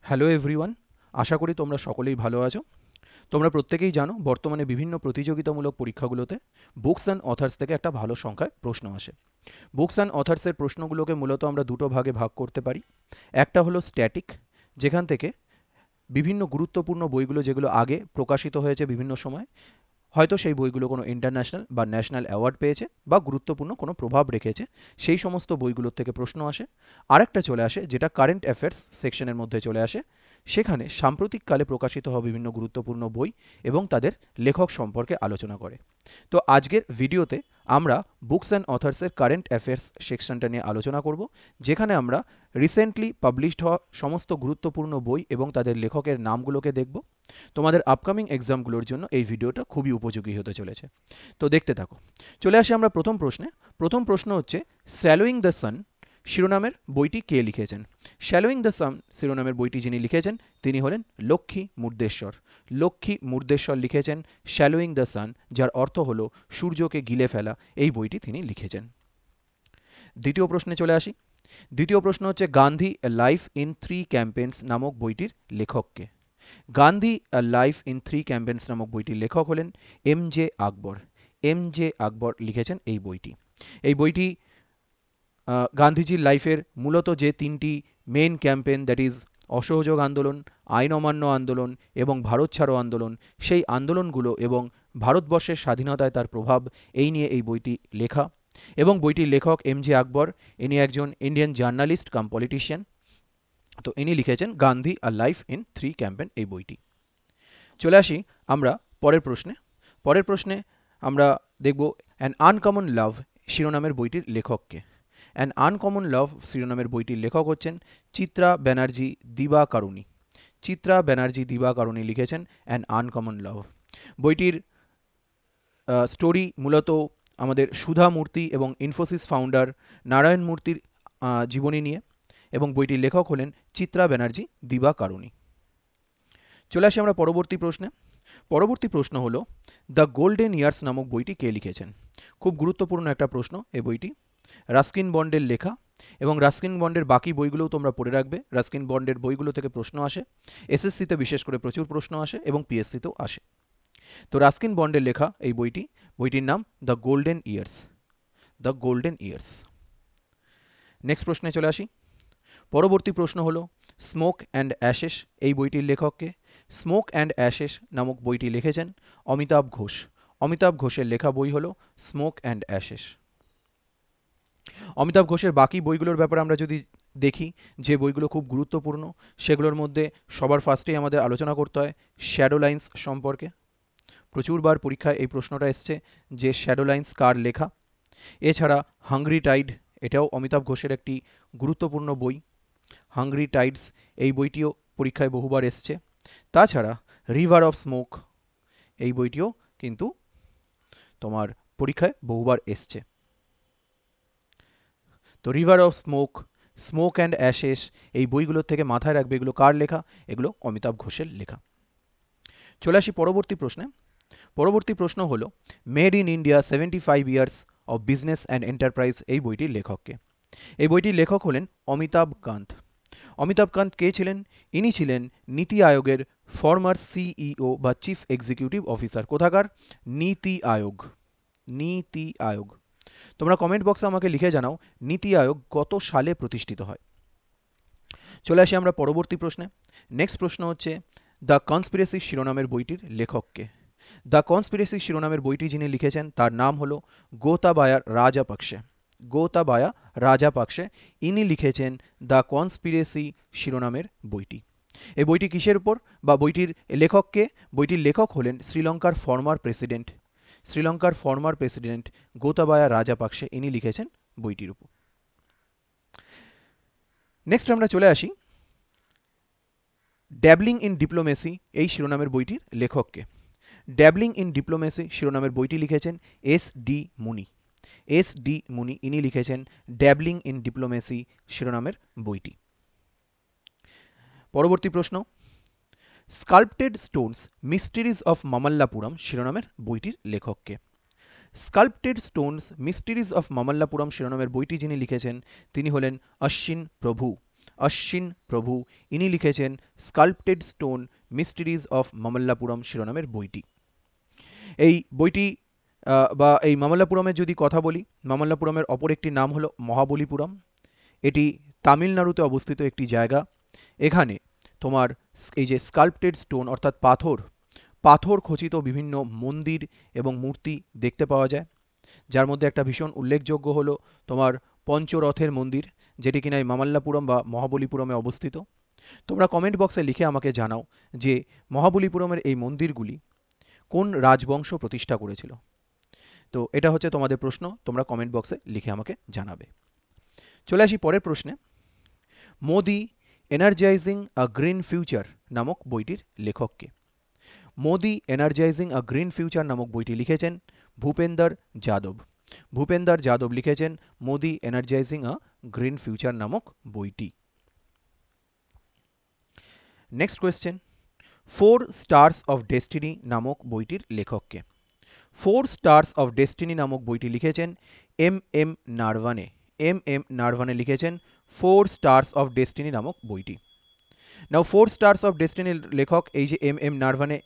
Hello everyone, আশা করি তোমরা সকলেই ভালো আছো। তোমরা প্রত্যেকেই জানো বর্তমানে বিভিন্ন প্রতিযোগিতামূলক পরীক্ষাগুলোতে বুকস অ্যান্ড অথার্স থেকে একটা ভালো সংখ্যায় প্রশ্ন আসে। বুকস অ্যান্ড অথার্সের প্রশ্নগুলোকে মূলত আমরা দুটো ভাগে ভাগ করতে পারি। একটা হলো স্ট্যাটিক, যেখান থেকে বিভিন্ন গুরুত্বপূর্ণ বইগুলো যেগুলো আগে প্রকাশিত হয়েছে বিভিন্ন সময়, হয়তো সেই বইগুলো কোনো ইন্টারন্যাশনাল বা ন্যাশনাল অ্যাওয়ার্ড পেয়েছে বা গুরুত্বপূর্ণ কোনো প্রভাব রেখেছে, সেই সমস্ত বইগুলোর থেকে প্রশ্ন আসে। আরেকটা চলে আসে যেটা কারেন্ট অ্যাফেয়ার্স সেকশনের মধ্যে চলে আসে, সেখানে সাম্প্রতিককালে প্রকাশিত হওয়া বিভিন্ন গুরুত্বপূর্ণ বই এবং তাদের লেখক সম্পর্কে আলোচনা করে। তো আজকের ভিডিওতে আমরা বুকস অ্যান্ড অথার্সের কারেন্ট অ্যাফেয়ার্স সেকশনটা নিয়ে আলোচনা করব, যেখানে আমরা রিসেন্টলি পাবলিশড হওয়া সমস্ত গুরুত্বপূর্ণ বই এবং তাদের লেখকের নামগুলোকে দেখব। তোমাদের আপকামিং এক্সামগুলোর জন্য এই ভিডিওটা খুবই উপযোগী হতে চলেছে। তো দেখতে থাকো। চলে আসি আমরা প্রথম প্রশ্নে। প্রথম প্রশ্ন হচ্ছে, স্যালোয়িং দ্য সান শিরোনামের বইটি কে লিখেছেন? শ্যালোয়িং দ্য সান শিরোনামের বইটি যিনি লিখেছেন তিনি হলেন লক্ষ্মী মুর্দেশ্বর। লক্ষ্মী মুর্দেশ্বর লিখেছেন শ্যালোয়িং দ্য সান, যার অর্থ হলো সূর্যকে গিলে ফেলা। এই বইটি তিনি লিখেছেন। দ্বিতীয় প্রশ্নে চলে আসি। দ্বিতীয় প্রশ্ন হচ্ছে, গান্ধী লাইফ ইন থ্রি ক্যাম্পেন্স নামক বইটির লেখককে? গান্ধী লাইফ ইন থ্রি ক্যাম্পেন্স নামক বইটির লেখক হলেন এম জে আকবর। এম জে আকবর লিখেছেন এই বইটি। এই বইটি গান্ধীজির লাইফের মূলত যে তিনটি মেন ক্যাম্পেন, দ্যাট ইজ অসহযোগ আন্দোলন, আইন অমান্য আন্দোলন এবং ভারত ছাড়ো আন্দোলন, সেই আন্দোলনগুলো এবং ভারতবর্ষের স্বাধীনতায় তার প্রভাব, এই নিয়ে এই বইটি লেখা। এবং বইটির লেখক এম জে আকবর, ইনি একজন ইন্ডিয়ান জার্নালিস্ট কাম পলিটিশিয়ান। তো ইনি লিখেছেন গান্ধী আ লাইফ ইন থ্রি ক্যাম্পেন এই বইটি। চলে আসি আমরা পরের প্রশ্নে। পরের প্রশ্নে আমরা দেখব অ্যান আনকমন লাভ শিরোনামের বইটির লেখককে? অ্যান আনকমন লাভ শিরোনামের বইটির লেখক হচ্ছেন চিত্রা ব্যানার্জি দিবাকারুণী। চিত্রা ব্যানার্জি দিবাকারুণী লিখেছেন অ্যান আনকমন লাভ। বইটির স্টোরি মূলত আমাদের সুধা মূর্তি এবং ইনফোসিস ফাউন্ডার নারায়ণ মূর্তির জীবনী নিয়ে, এবং বইটির লেখক হলেন চিত্রা ব্যানার্জি দিবাকারুণী। চলে আসি আমরা পরবর্তী প্রশ্নে। পরবর্তী প্রশ্ন হলো, দ্য গোল্ডেন ইয়ার্স নামক বইটি কে লিখেছেন? খুব গুরুত্বপূর্ণ একটা প্রশ্ন এই বইটি। রাস্কিন বন্ডের লেখা, এবং রাস্কিন বন্ডের বাকি বইগুলোও তোমরা পড়ে রাখবে। রাস্কিন বন্ডের বইগুলো থেকে প্রশ্ন আসে, এসএসসিতে বিশেষ করে প্রচুর প্রশ্ন আসে এবং পিএসসিতেও আসে। তো রাস্কিন বন্ডের লেখা এই বইটি, বইটির নাম the golden years. The golden years. Next প্রশ্নে চলে আসি। পরবর্তী প্রশ্ন হলো, স্মোক অ্যান্ড অ্যাশেস এই বইটির লেখককে? স্মোক অ্যান্ড অ্যাশেস নামক বইটি লিখেছেন অমিতাভ ঘোষ। অমিতাভ ঘোষের লেখা বই হলো স্মোক অ্যান্ড অ্যাশেস। অমিতাভ ঘোষের বাকি বইগুলোর ব্যাপারে আমরা যদি দেখি, যে বইগুলো খুব গুরুত্বপূর্ণ, সেগুলোর মধ্যে সবার ফার্স্টেই আমাদের আলোচনা করতে হয় শ্যাডো লাইন্স সম্পর্কে। প্রচুরবার পরীক্ষায় এই প্রশ্নটা এসছে যে শ্যাডো লাইন্স কার লেখা। এছাড়া হাংরি টাইড, এটাও অমিতাভ ঘোষের একটি গুরুত্বপূর্ণ বই। হাংরি টাইডস এই বইটিও পরীক্ষায় বহুবার এসছে। তাছাড়া রিভার অফ স্মোক এই বইটিও কিন্তু তোমার পরীক্ষায় বহুবার এসছে। তো river of smoke, smoke and Ashes এই বইগুলোর থেকে মাথায় রাখবে এগুলো কার লেখা, এগুলো অমিতাভ ঘোষের লেখা। চলে আসি পরবর্তী প্রশ্নে। পরবর্তী প্রশ্ন হলো, made in India 75 years of business and enterprise এই বইটির লেখককে? এই বইটির লেখক হলেন অমিতাভ কান্ত। অমিতাভ কান্ত কে ছিলেন? ইনি ছিলেন নীতি আয়োগের ফর্মার সিইও বা চিফ এক্সিকিউটিভ অফিসার। কোথাকার? নীতি আয়োগ। নীতি আয়োগ। তোমরা কমেন্ট বক্সে আমাকে লিখে জানাও নীতি আয়োগ কত সালে প্রতিষ্ঠিত হয়। চলে আসি আমরা পরবর্তী প্রশ্নে। নেক্সট প্রশ্ন হচ্ছে, দ্য কনস্পিরেসি শিরোনামের বইটির লেখককে? দ্য কনস্পিরেসি শিরোনামের বইটি যিনি লিখেছেন তার নাম হলো গোতাবায়া রাজাপাকসে। গোতাবায়া রাজাপাকসে, ইনি লিখেছেন দ্য কনস্পিরেসি শিরোনামের বইটি। এই বইটি কিসের উপর বা বইটির লেখককে? বইটির লেখক হলেন শ্রীলঙ্কার ফর্মার প্রেসিডেন্ট। শ্রীলঙ্কার ফর্মার প্রেসিডেন্ট গোতাবায়া রাজাপাকসে, ইনি লিখেছেন বইটির উপর। নেক্সট আমরা চলে আসি ড্যাবলিং ইন ডিপ্লোমেসি এই শিরোনামের বইটির লেখককে? ড্যাবলিং ইন ডিপ্লোমেসি শিরোনামের বইটি লিখেছেন এস ডি মুনি। এস ডি মুনি, ইনি লিখেছেন ড্যাবলিং ইন ডিপ্লোমেসি শিরোনামের বইটি। পরবর্তী প্রশ্ন, sculpted Stones mysteries of Mamallapuram শিরোনামের বইটির লেখককে? Sculpted Stones mysteries of Mamallapuram শিরোনামের বইটি যিনি লিখেছেন তিনি হলেন অশ্বিন প্রভু। অশ্বিন প্রভু, ইনি লিখেছেন স্কাল্পটেড স্টোন মিস্ট্রিজ অফ মামল্লাপুরম শিরোনামের বইটি। এই বইটি বা এই মামল্লাপুরমের যদি কথা বলি, মামল্লাপুরমের অপর একটি নাম হলো মহাবলীপুরম। এটি তামিলনাড়ুতে অবস্থিত একটি জায়গা। এখানে তোমার এই যে স্কাল্পটেড স্টোন অর্থাৎ পাথর খচিত বিভিন্ন মন্দির এবং মূর্তি দেখতে পাওয়া যায়, যার মধ্যে একটা ভীষণ উল্লেখযোগ্য হলো তোমার পঞ্চরথের মন্দির, যেটি কিনা এই মামাল্লাপুরম বা মহাবলীপুরমে অবস্থিত। তোমরা কমেন্ট বক্সে লিখে আমাকে জানাও যে মহাবলীপুরমের এই মন্দিরগুলি কোন রাজবংশ প্রতিষ্ঠা করেছিল। তো এটা হচ্ছে তোমাদের প্রশ্ন, তোমরা কমেন্ট বক্সে লিখে আমাকে জানাবে। চলে আসি পরের প্রশ্নে। মোদি এনার্জাইজিং আ গ্রিন ফিউচার নামক বইটির লেখককে। মোদি এনার্জাইজিং আ গ্রিন ফিউচার নামক বইটি লিখেছেন ভূপেন্দর যাদব। ভূপেন্দর যাদব লিখেছেন মোদি এনার্জাইজিং আ গ্রিন ফিউচার নামক বইটি। Next question, 4 stars of destiny নামক বইটির লেখককে। 4 স্টার্স অফ ডেস্টিনি নামক বইটি লিখেছেন এম নারভানে। এম নারভানে লিখেছেন 4 স্টার্স অফ ডেস্টিনি নামক বইটি। নাও 4 স্টার্স অফ ডেস্টিনির লেখক এই যে এম নারভানে,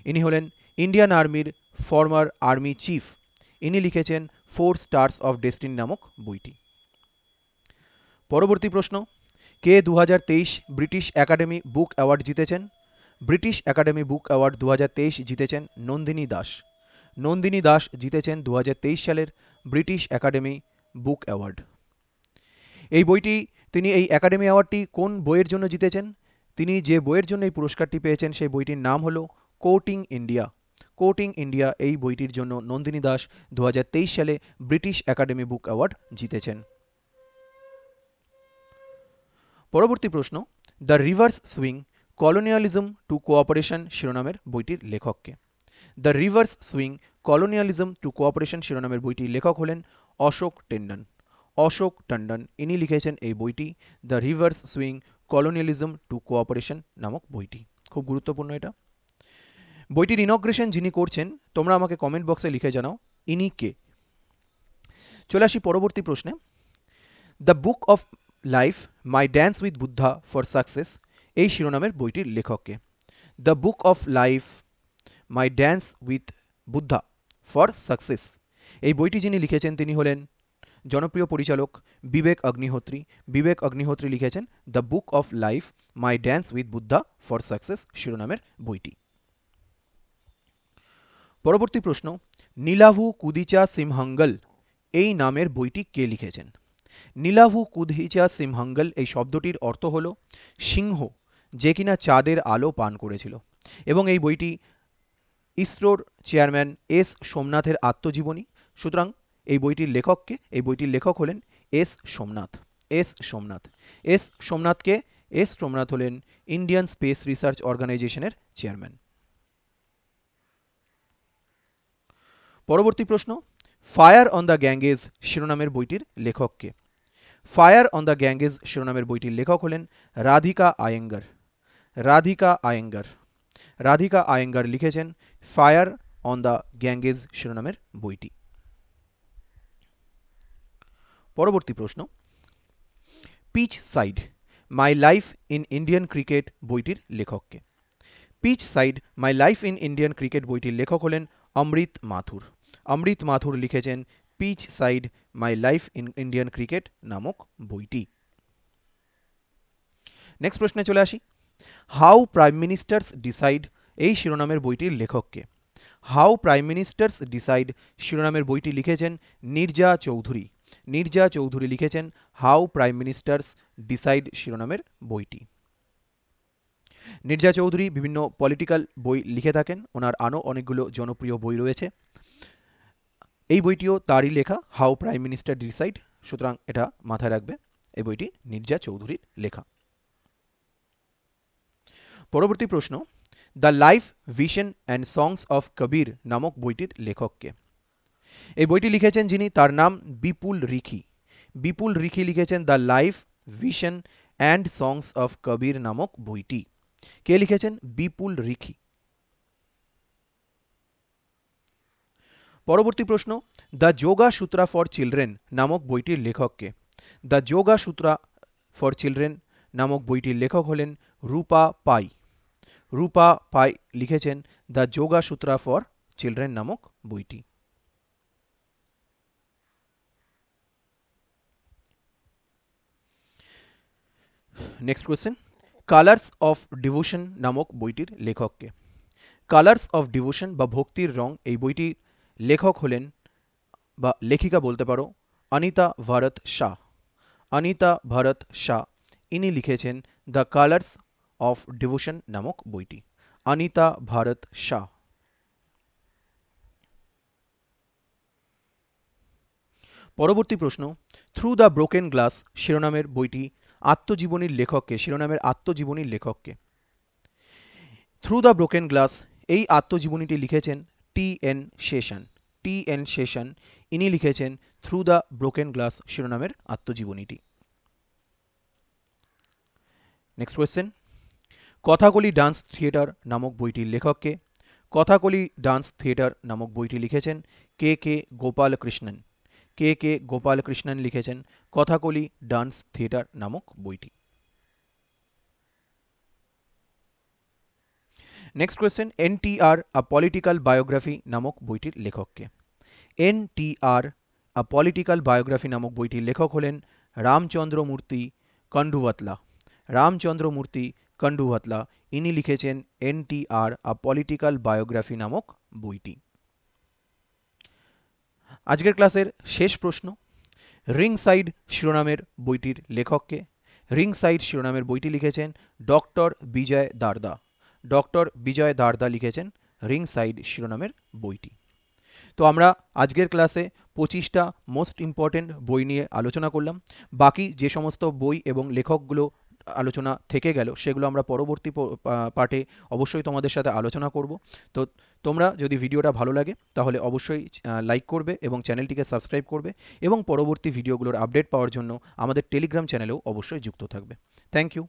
ইনি হলেন ইন্ডিয়ান আর্মির ফর্মার আর্মি চিফ। ইনি লিখেছেন 4 স্টার্স অফ ডেস্টিনি নামক বইটি। পরবর্তী প্রশ্ন, কে 2023 ব্রিটিশ একাডেমি বুক অ্যাওয়ার্ড জিতেছেন? ব্রিটিশ একাডেমি বুক অ্যাওয়ার্ড 2023 জিতেছেন নন্দিনী দাস। নন্দিনী দাস জিতেছেন 2023 সালের ব্রিটিশ একাডেমি বুক অ্যাওয়ার্ড। তিনি এই একাডেমি অ্যাওয়ার্ডটি কোন বইয়ের জন্য জিতেছেন? তিনি যে বইয়ের জন্য এই পুরস্কারটি পেয়েছেন সেই বইটির নাম হলো কোটিং ইন্ডিয়া। কোটিং ইন্ডিয়া এই বইটির জন্য নন্দিনী দাস 2023 সালে ব্রিটিশ একাডেমি বুক অ্যাওয়ার্ড জিতেছেন। পরবর্তী প্রশ্ন, the reverse swing colonialism to cooperation শিরোনামের বইটির লেখককে। The reverse swing colonialism to cooperation শিরোনামের বইটির লেখক হলেন অশোক টেন্ডন। অশোক টন্ডন, ইনি লিখেছেন এই বইটি the reverse swing colonialism to cooperation নামক বইটি। খুব গুরুত্বপূর্ণ এটা। বইটির ইনগ্রেশন যিনি করছেন তোমরা আমাকে কমেন্ট বক্সে লিখে জানাও ইনি কে। চলে আসি পরবর্তী প্রশ্নে। The book of life my dance with Buddha for success এই শিরোনামের বইটির লেখককে। The book of life my dance with Buddha for success এই বইটি যিনি লিখেছেন তিনি হলেন জনপ্রিয় পরিচালক বিবেক অগ্নিহোত্রী। বিবেক অগ্নিহোত্রী লিখেছেন the book of life my dance with Buddha for success শিরোনামের বইটি। পরবর্তী প্রশ্ন, নীলাভু কুদিচা সিমহঙ্গল এই নামের বইটি কে লিখেছেন? নীলাভু কুদিচা সিমহঙ্গল এই শব্দটির অর্থ হল সিংহ যে কিনা চাঁদের আলো পান করেছিল, এবং এই বইটি ইসরোর চেয়ারম্যান এস সোমনাথের আত্মজীবনী। সুতরাং এই বইটির লেখক হলেন এস সোমনাথ। এস সোমনাথ হলেন ইন্ডিয়ান স্পেস রিসার্চ অর্গানাইজেশনের চেয়ারম্যান। পরবর্তী প্রশ্ন, ফায়ার অন দ্য গ্যাঙ্গেজ শিরোনামের বইটির লেখককে। ফায়ার অন দ্য গ্যাঙ্গেজ শিরোনামের বইটির লেখক হলেন রাধিকা আয়েঙ্গার। রাধিকা আয়েঙ্গার লিখেছেন ফায়ার অন দ্য গ্যাঙ্গেজ শিরোনামের বইটি। পরবর্তী প্রশ্ন, pitch side my life in Indian cricket বইটির লেখককে। Pitch side my life in Indian cricket বইটির লেখক হলেন অমৃত মাথুর। অমৃত মাথুর লিখেছেন pitch side my life in Indian cricket নামক বইটি। নেক্সট প্রশ্নে চলে আসি। হাউ প্রাইম মিনিস্টার্স ডিসাইড এই শিরোনামের বইটির লেখককে। হাউ প্রাইম মিনিস্টার্স ডিসাইড শিরোনামের বইটি লিখেছেন নীরজা চৌধুরী। নীরজা চৌধুরী লিখেছেন হাউ প্রাইম মিনিস্টার্স ডিসাইড শিরোনামের বইটি। নীরজা চৌধুরী বিভিন্ন পলিটিক্যাল বই লিখে থাকেন, ওনার আরও অনেকগুলো জনপ্রিয় বই রয়েছে। এই বইটিও তারই লেখা, হাউ প্রাইম মিনিস্টার ডিসাইড, সুতরাং এটা মাথায় রাখবে, এই বইটি নীরজা চৌধুরীর লেখা। পরবর্তী প্রশ্ন, the life vision and songs of Kabir নামক বইটির লেখককে। এই বইটি লিখেছেন যিনি তার নাম বিপুল রিখি। বিপুল রিখি লিখেছেন the life vision and songs of Kabir নামক বইটি। কে লিখেছেন? বিপুল রিখি। পরবর্তী প্রশ্ন, the yoga sutra for children নামক বইটির লেখককে। The yoga sutra for children নামক বইটির লেখক হলেন রূপা পাই। রূপা পাই লিখেছেন the yoga sutra for children নামক বইটি। Next question, colours of devotion নামক বইটির লেখককে? কালার্স অফ ডিভোশন বা ভক্তির রং এই বইটির লেখক হলেন বা লেখিকা বলতে পারো অনিতা ভারত শাহ। অনিতা ভারত শাহ ইনি লিখেছেন দ্য কালার্স অফ ডিভোশন নামক বইটি। অনিতা ভারত শাহ। পরবর্তী প্রশ্ন, থ্রু দ্য ব্রোকেন গ্লাস শিরোনামের বইটি আত্মজীবনীর লেখককে? শিরোনামের আত্মজীবনীর লেখককে? থ্রু দ্য ব্রোকেন গ্লাস এই আত্মজীবনীটি লিখেছেন টি এন শেষন। টি এন শেষন ইনি লিখেছেন থ্রু দ্য ব্রোকেন গ্লাস শিরোনামের আত্মজীবনীটি। Next question, Kathakali dance theatre নামক বইটির লেখককে? কথাকলি ডান্স থিয়েটার নামক বইটি লিখেছেন কে কে গোপালকৃষ্ণন। কে কে গোপালকৃষ্ণন লিখেছেন কথাকলি ডান্স থিয়েটার নামক বইটি। নেক্সট কোয়েশ্চেন, এনটিআর আ পলিটিক্যাল বায়োগ্রাফি নামক বইটির লেখককে? এনটিআর আ পলিটিক্যাল বায়োগ্রাফি নামক বইটির লেখক হলেন রামচন্দ্র মূর্তি কন্ডুভাতলা। রামচন্দ্র মূর্তি কন্ডুভাতলা ইনি লিখেছেন এনটিআর আ পলিটিক্যাল বায়োগ্রাফি নামক বইটি। আজকের ক্লাসের শেষ প্রশ্ন, রিং সাইড শিরোনামের বইটির লেখককে? রিং সাইড শিরোনামের বইটি লিখেছেন ডক্টর বিজয় দারদা। ডক্টর বিজয় দারদা লিখেছেন রিং সাইড শিরোনামের বইটি। তো আমরা আজকের ক্লাসে 25টা মোস্ট ইম্পর্টেন্ট বই নিয়ে আলোচনা করলাম। বাকি যে সমস্ত বই এবং লেখকগুলো আলোচনা থেকে গেল সেগুলো আমরা পরবর্তী পার্টে অবশ্যই তোমাদের সাথে আলোচনা করব। তো তোমরা যদি ভিডিওটা ভালো লাগে তাহলে অবশ্যই লাইক করবে এবং চ্যানেলটিকে সাবস্ক্রাইব করবে এবং পরবর্তী ভিডিওগুলোর আপডেট পাওয়ার জন্য আমাদের টেলিগ্রাম চ্যানেলেও অবশ্যই যুক্ত থাকবে। Thank you.